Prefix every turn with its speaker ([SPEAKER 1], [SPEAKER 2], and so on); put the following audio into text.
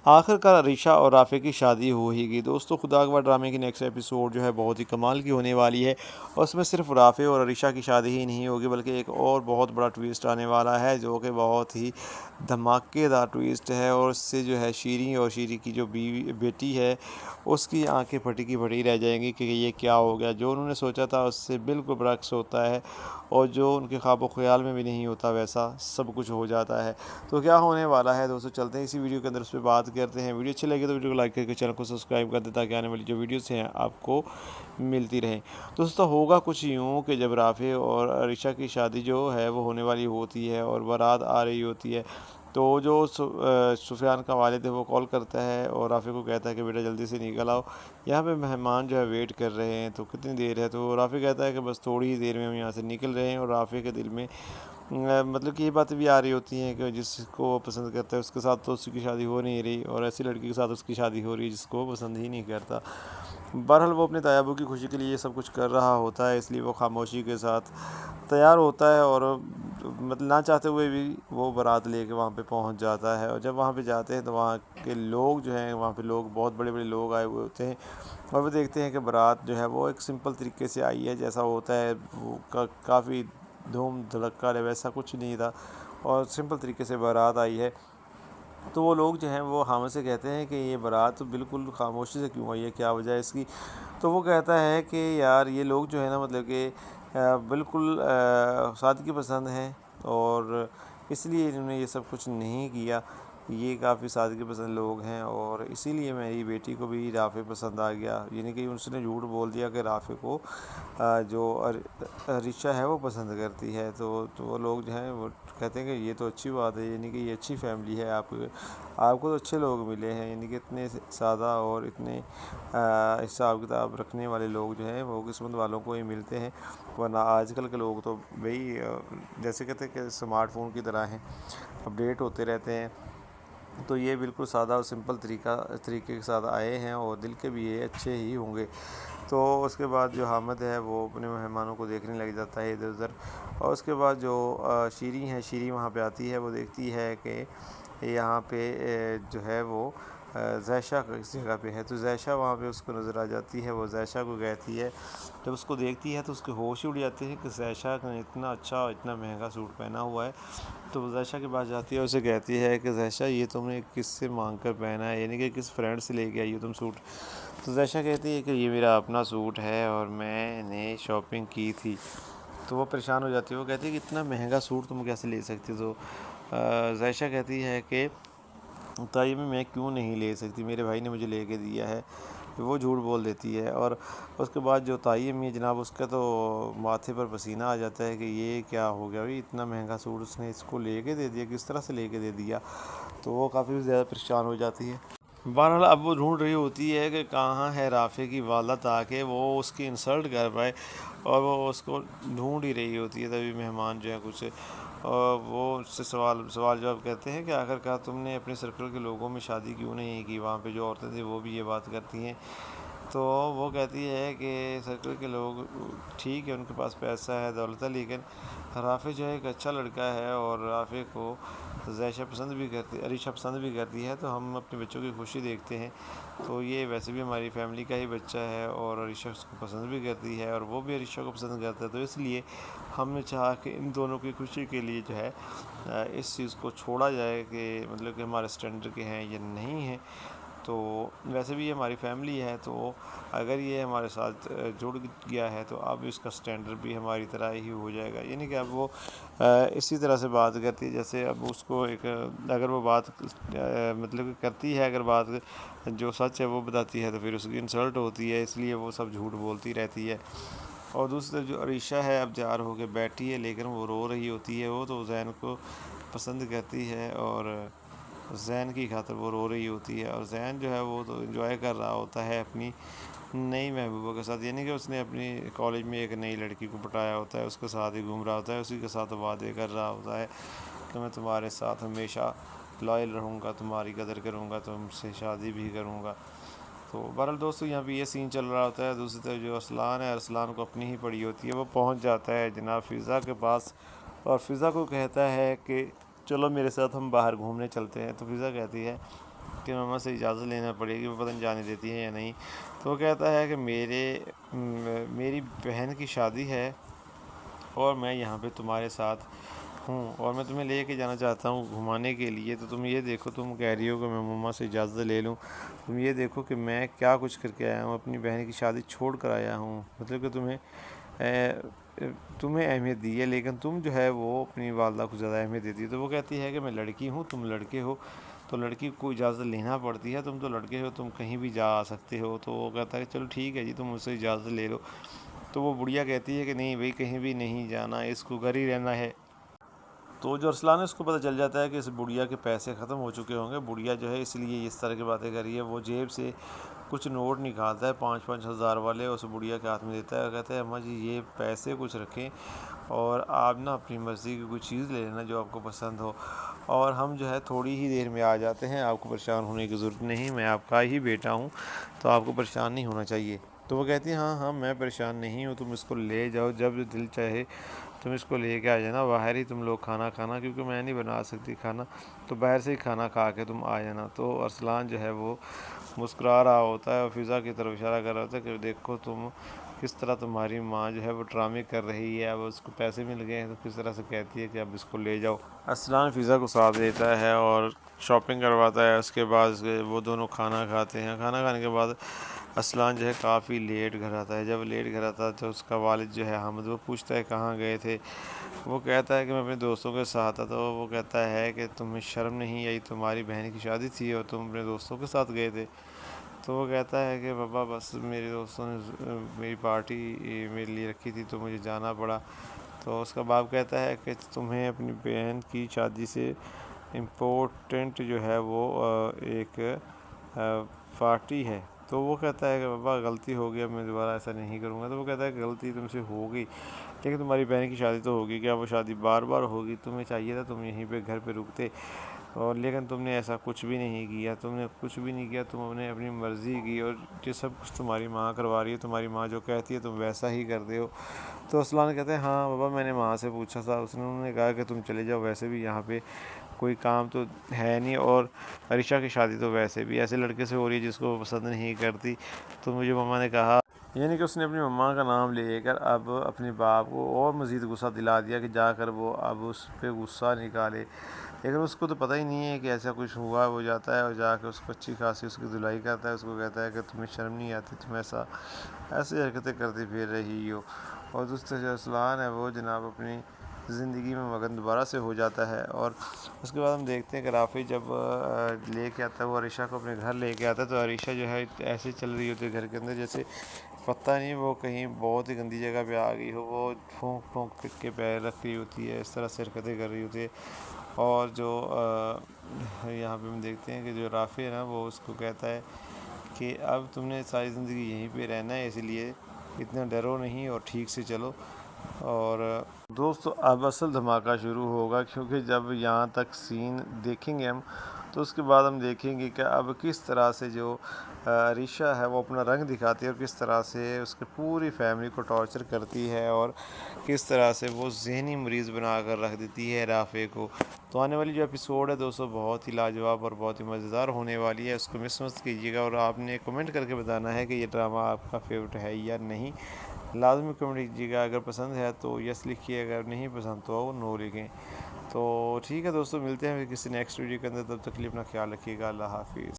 [SPEAKER 1] آخر کار عریشہ اور رافع کی شادی ہو ہی گئی۔ دوستو خدا اکبر ڈرامے کی نیکسٹ ایپیسوڈ جو ہے بہت ہی کمال کی ہونے والی ہے، اور اس میں صرف رافع اور عریشہ کی شادی ہی نہیں ہوگی بلکہ ایک اور بہت بڑا ٹویسٹ آنے والا ہے جو کہ بہت ہی دھماکے دار ٹویسٹ ہے، اور اس سے جو ہے شیریں اور شیریں کی جو بیٹی ہے اس کی آنکھیں پھٹی کی پھٹی رہ جائیں گی کہ یہ کیا ہو گیا۔ جو انہوں نے سوچا تھا اس سے بالکل برعکس ہوتا ہے، اور جو ان کے خواب و خیال میں بھی نہیں ہوتا ویسا سب کچھ ہو جاتا ہے۔ تو کیا ہونے والا ہے دوستو، چلتے ہیں اسی ویڈیو کے اندر اس پہ بات کرتے ہیں۔ ویڈیو اچھی لگی تو ویڈیو کو لائک کر کے چینل کو سبسکرائب کر دیں تاکہ آنے والی جو ویڈیوز ہیں آپ کو ملتی رہیں۔ دوستو ہوگا کچھ یوں کہ جب رافع اور عریشہ کی شادی جو ہے وہ ہونے والی ہوتی ہے اور بارات آ رہی ہوتی ہے، تو جو سفیان کا والد ہے وہ کال کرتا ہے اور رافع کو کہتا ہے کہ بیٹا جلدی سے نکل آؤ، یہاں پہ مہمان جو ہے ویٹ کر رہے ہیں، تو کتنی دیر ہے؟ تو رافع کہتا ہے کہ بس تھوڑی ہی دیر میں ہم یہاں سے نکل رہے ہیں، اور رافع کے دل میں مطلب کہ یہ باتیں بھی آ رہی ہوتی ہیں کہ جس کو وہ پسند کرتا ہے اس کے ساتھ تو اس کی شادی ہو نہیں رہی، اور ایسی لڑکی کے ساتھ اس کی شادی ہو رہی ہے جس کو وہ پسند ہی نہیں کرتا۔ بہرحال وہ اپنے تایابو کی خوشی کے لیے یہ سب کچھ کر رہا ہوتا ہے، اس لیے وہ خاموشی کے ساتھ تیار ہوتا ہے، اور مطلب نہ چاہتے ہوئے بھی وہ بارات لے کے وہاں پہ پہنچ جاتا ہے۔ اور جب وہاں پہ جاتے ہیں تو وہاں کے لوگ جو ہیں، وہاں پہ لوگ بہت بڑے بڑے لوگ آئے ہوئے ہوتے ہیں، اور وہ دیکھتے ہیں کہ بارات جو ہے وہ ایک سمپل طریقے سے آئی ہے، جیسا ہوتا ہے وہ کافی دھوم دھڑکا ویسا کچھ نہیں تھا، اور سمپل طریقے سے بارات آئی ہے۔ تو وہ لوگ جو ہیں وہ حامد سے کہتے ہیں کہ یہ بارات بالکل خاموشی سے کیوں آئی ہے، کیا وجہ ہے اس کی؟ تو وہ کہتا ہے کہ یار یہ لوگ جو ہے نا مطلب کہ بالکل سادگی پسند ہیں، اور اس لیے انہوں نے یہ سب کچھ نہیں کیا، یہ کافی سادگی پسند لوگ ہیں، اور اسی لیے میری بیٹی کو بھی رافع پسند آ گیا، یعنی کہ اس نے جھوٹ بول دیا کہ رافع کو جو عریشہ ہے وہ پسند کرتی ہے۔ تو وہ لوگ جو ہیں وہ کہتے ہیں کہ یہ تو اچھی بات ہے، یعنی کہ یہ اچھی فیملی ہے، آپ کو تو اچھے لوگ ملے ہیں، یعنی کہ اتنے سادہ اور اتنے حساب کتاب رکھنے والے لوگ جو ہیں وہ قسمت والوں کو ہی ملتے ہیں، ورنہ آج کل کے لوگ تو بھئی جیسے کہتے ہیں کہ اسمارٹ فون کی طرح ہیں، اپڈیٹ ہوتے رہتے ہیں۔ تو یہ بالکل سادہ اور سمپل طریقے کے ساتھ آئے ہیں، اور دل کے بھی یہ اچھے ہی ہوں گے۔ تو اس کے بعد جو حامد ہے وہ اپنے مہمانوں کو دیکھنے لگ جاتا ہے ادھر ادھر، اور اس کے بعد جو شیریں ہے، شیریں وہاں پہ آتی ہے، وہ دیکھتی ہے کہ یہاں پہ جو ہے وہ ظاہشہ اس جگہ پہ ہے، تو ظاہشہ وہاں پہ اس کو نظر آ جاتی ہے، وہ ظاہشہ کو کہتی ہے، جب اس کو دیکھتی ہے تو اس کے ہوش ہی اڑ جاتے ہیں کہ ظاہشہ نے اتنا اچھا اور اتنا مہنگا سوٹ پہنا ہوا ہے۔ تو وہ ظاہشہ کے پاس جاتی ہے، اسے کہتی ہے کہ ظاہشہ یہ تم نے کس سے مانگ کر پہنا ہے، یعنی کہ کس فرینڈ سے لے کے آئی ہو تم سوٹ؟ تو ظاہشہ کہتی ہے کہ یہ میرا اپنا سوٹ ہے اور میں نے شاپنگ کی تھی۔ تو وہ پریشان ہو جاتی ہے، وہ کہتی ہے کہ اتنا مہنگا سوٹ تم کیسے لے سکتی؟ تو ظاہشہ کہتی ہے کہ تائیمی میں کیوں نہیں لے سکتی، میرے بھائی نے مجھے لے کے دیا ہے۔ وہ جھوٹ بول دیتی ہے، اور اس کے بعد جو تائی امی ہے جناب اس کا تو ماتھے پر پسینہ آ جاتا ہے کہ یہ کیا ہو گیا بھائی، اتنا مہنگا سوٹ اس نے اس کو لے کے دے دیا، کس طرح سے لے کے دے دیا؟ تو وہ کافی زیادہ پریشان ہو جاتی ہے۔ بہرحال اب وہ ڈھونڈ رہی ہوتی ہے کہ کہاں ہے رافع کی والدہ تاکہ وہ اس کی انسلٹ کر پائے، اور وہ اس کو ڈھونڈ ہی رہی ہوتی ہے، تبھی مہمان جو ہے کچھ اور وہ اس سے سوال جواب کرتے ہیں کہ آخر کار تم نے اپنے سرکل کے لوگوں میں شادی کیوں نہیں کی؟ وہاں پہ جو عورتیں تھیں وہ بھی یہ بات کرتی ہیں۔ تو وہ کہتی ہے کہ سرکل کے لوگ ٹھیک ہے، ان کے پاس پیسہ ہے، دولت ہے، لیکن رافع جو ہے ایک اچھا لڑکا ہے، اور رافع کو ظاہشہ پسند بھی کرتی، عریشہ پسند بھی کرتی ہے، تو ہم اپنے بچوں کی خوشی دیکھتے ہیں، تو یہ ویسے بھی ہماری فیملی کا ہی بچہ ہے، اور عریشہ اس کو پسند بھی کرتی ہے، اور وہ بھی عریشہ کو پسند کرتا ہے، تو اس لیے ہم نے چاہا کہ ان دونوں کی خوشی کے لیے جو ہے اس چیز کو چھوڑا جائے کہ مطلب کہ ہمارے اسٹینڈرڈ کے ہیں یا نہیں ہیں۔ تو ویسے بھی یہ ہماری فیملی ہے، تو اگر یہ ہمارے ساتھ جڑ گیا ہے تو اب اس کا سٹینڈرڈ بھی ہماری طرح ہی ہو جائے گا، یعنی کہ اب وہ اسی طرح سے بات کرتی ہے جیسے اب اس کو ایک اگر وہ بات مطلب کہ کرتی ہے، اگر بات جو سچ ہے وہ بتاتی ہے تو پھر اس کی انسلٹ ہوتی ہے، اس لیے وہ سب جھوٹ بولتی رہتی ہے۔ اور دوسری طرف جو عریشہ ہے اب تیار ہو کے بیٹھی ہے، لیکن وہ رو رہی ہوتی ہے، وہ تو زین کو پسند کرتی ہے، اور زین کی خاطر وہ رو رہی ہوتی ہے، اور زین جو ہے وہ تو انجوائے کر رہا ہوتا ہے اپنی نئی محبوبہ کے ساتھ، یعنی کہ اس نے اپنی کالج میں ایک نئی لڑکی کو پٹایا ہوتا ہے، اس کے ساتھ ہی گھوم رہا ہوتا ہے، اسی کے ساتھ وعدے کر رہا ہوتا ہے کہ میں تمہارے ساتھ ہمیشہ لائل رہوں گا، تمہاری قدر کروں گا، تم سے شادی بھی کروں گا۔ تو بہرحال دوستو یہاں پہ یہ سین چل رہا ہوتا ہے، دوسری طرف جو ارسلان ہے، ارسلان کو اپنی ہی پڑی ہوتی ہے، وہ پہنچ جاتا ہے جناب فضا کے پاس، اور فضا کو کہتا ہے کہ چلو میرے ساتھ ہم باہر گھومنے چلتے ہیں۔ تو فضا کہتی ہے کہ مما سے اجازت لینا پڑے گی، وہ پتہ نہیں جانے دیتی ہیں یا نہیں۔ تو وہ کہتا ہے کہ میری بہن کی شادی ہے اور میں یہاں پہ تمہارے ساتھ ہوں اور میں تمہیں لے کے جانا چاہتا ہوں گھمانے کے لیے۔ تو تم یہ دیکھو، تم کہہ رہی ہو کہ میں مما سے اجازت لے لوں، تم یہ دیکھو کہ میں کیا کچھ کر کے آیا ہوں، اپنی بہن کی شادی چھوڑ کر آیا ہوں، مطلب کہ تمہیں اہمیت دی ہے لیکن تم جو ہے وہ اپنی والدہ کو زیادہ اہمیت دیتی ہے۔ تو وہ کہتی ہے کہ میں لڑکی ہوں، تم لڑکے ہو، تو لڑکی کو اجازت لینا پڑتی ہے، تم تو لڑکے ہو، تم کہیں بھی جا سکتے ہو۔ تو وہ کہتا ہے کہ چلو ٹھیک ہے جی، تم مجھ سے اجازت لے لو۔ تو وہ بڑھیا کہتی ہے کہ نہیں بھائی، کہیں بھی نہیں جانا، اس کو گھر ہی رہنا ہے۔ تو جو ارسلان ہے اس کو پتہ چل جاتا ہے کہ اس بڑھیا کے پیسے ختم ہو چکے ہوں گے، بڑھیا جو ہے اس لیے اس طرح کی باتیں کر رہی ہے۔ وہ جیب سے کچھ نوٹ نکالتا ہے 5,000 والے، اس بڑھیا کے ہاتھ میں دیتا ہے اور کہتا ہے اماں جی یہ پیسے کچھ رکھیں اور آپ نا اپنی مرضی کی کوئی چیز لے لینا جو آپ کو پسند ہو، اور ہم جو ہے تھوڑی ہی دیر میں آ جاتے ہیں، آپ کو پریشان ہونے کی ضرورت نہیں، میں آپ کا ہی بیٹا ہوں تو آپ کو پریشان نہیں ہونا چاہیے۔ تو وہ کہتی ہے ہاں ہاں میں پریشان نہیں ہوں، تم اس کو لے جاؤ، جب دل چاہے تم اس کو لے کے آ جانا، باہر ہی تم لوگ کھانا کھانا کیونکہ میں نہیں بنا سکتی کھانا، تو باہر سے ہی کھانا کھا کے تم آ جانا۔ تو ارسلان جو ہے وہ مسکرا رہا ہوتا ہے اور فضا کی طرف اشارہ کر رہا ہوتا ہے کہ دیکھو تم کس طرح تمہاری ماں جو ہے وہ ڈرامے کر رہی ہے، اب اس کو پیسے مل گئے ہیں تو کس طرح سے کہتی ہے کہ اب اس کو لے جاؤ۔ ارسلان فضا کو ساتھ لیتا ہے اور شاپنگ کرواتا ہے، اس کے بعد وہ دونوں کھانا کھاتے ہیں۔ کھانا کھانے کے بعد ارسلان جو ہے کافی لیٹ گھر آتا ہے، جب لیٹ گھر آتا ہے تو اس کا والد جو ہے حامد وہ پوچھتا ہے کہاں گئے تھے، وہ کہتا ہے کہ میں اپنے دوستوں کے ساتھ تھا۔ تو وہ کہتا ہے کہ تمہیں شرم نہیں آئی، تمہاری بہن کی شادی تھی اور تم اپنے دوستوں کے ساتھ گئے تھے۔ تو وہ کہتا ہے کہ پاپا بس میرے دوستوں نے میری پارٹی میرے لیے رکھی تھی تو مجھے جانا پڑا۔ تو اس کا باپ کہتا ہے کہ تمہیں اپنی بہن کی شادی سے امپورٹنٹ جو ہے وہ ایک پارٹی ہے۔ تو وہ کہتا ہے کہ پاپا غلطی ہو گیا، میں دوبارہ ایسا نہیں کروں گا۔ تو وہ کہتا ہے کہ غلطی تم سے ہو گئی لیکن تمہاری بہن کی شادی تو ہوگی، کیا وہ شادی بار بار ہوگی؟ تمہیں چاہیے تھا تم یہیں پہ گھر پہ رکتے، اور لیکن تم نے ایسا کچھ بھی نہیں کیا، تم نے کچھ بھی نہیں کیا، تم نے اپنی مرضی کی اور یہ سب کچھ تمہاری ماں کروا رہی ہے، تمہاری ماں جو کہتی ہے تم ویسا ہی کرتے ہو۔ تو ارسلان کہتے ہیں ہاں بابا میں نے ماں سے پوچھا تھا، انہوں نے کہا کہ تم چلے جاؤ، ویسے بھی یہاں پہ کوئی کام تو ہے نہیں، اور عریشہ کی شادی تو ویسے بھی ایسے لڑکے سے ہو رہی ہے جس کو وہ پسند نہیں کرتی۔ تو مجھے مما نے کہا، یعنی کہ اس نے اپنی مما کا نام لے کر اب اپنے باپ کو اور مزید غصہ دلا دیا کہ جا کر وہ اب اس پہ غصہ نکالے، لیکن اس کو تو پتہ ہی نہیں ہے کہ ایسا کچھ ہوا۔ وہ جاتا ہے اور جا کے اس کو اچھی خاصی اس کی دھلائی کرتا ہے، اس کو کہتا ہے کہ تمہیں شرم نہیں آتی، تم ایسے حرکتیں کرتی پھر رہی ہو۔ اور دوسرا جو ارسلان ہے وہ جناب اپنی زندگی میں مگن دوبارہ سے ہو جاتا ہے۔ اور اس کے بعد ہم دیکھتے ہیں کہ رافع جب لے کے آتا ہے وہ عریشہ کو اپنے گھر لے کے آتا ہے، تو عریشہ جو ہے ایسے چل رہی ہوتی ہے گھر کے اندر جیسے پتہ نہیں وہ کہیں بہت ہی گندی جگہ پہ آ گئی ہو، وہ پھونک پھونک کے پیر رکھ رہی ہوتی ہے، اس طرح سے حرکتیں کر رہی ہوتی ہے۔ اور جو یہاں پہ ہم دیکھتے ہیں کہ جو رافع ہے نا وہ اس کو کہتا ہے کہ اب تم نے ساری زندگی یہیں پہ رہنا ہے، اس لیے اتنا ڈرو نہیں اور ٹھیک سے چلو۔ اور دوستو اب اصل دھماکہ شروع ہوگا، کیونکہ جب یہاں تک سین دیکھیں گے ہم تو اس کے بعد ہم دیکھیں گے کہ اب کس طرح سے جو عریشہ ہے وہ اپنا رنگ دکھاتی ہے اور کس طرح سے اس کی پوری فیملی کو ٹارچر کرتی ہے اور کس طرح سے وہ ذہنی مریض بنا کر رکھ دیتی ہے رافع کو۔ تو آنے والی جو ایپیسوڈ ہے دوستو بہت ہی لاجواب اور بہت ہی مزیدار ہونے والی ہے، اس کو مس مت کیجیے گا، اور آپ نے کمنٹ کر کے بتانا ہے کہ یہ ڈرامہ آپ کا فیوریٹ ہے یا نہیں، لازمی کمنٹ کیجیے گا۔ اگر پسند ہے تو یس لکھیے، اگر نہیں پسند تو نو لکھیں۔ تو ٹھیک ہے دوستو، ملتے ہیں کسی نیکسٹ ویڈیو کے اندر، تب تک کے لیے اپنا خیال رکھیے گا، اللہ حافظ۔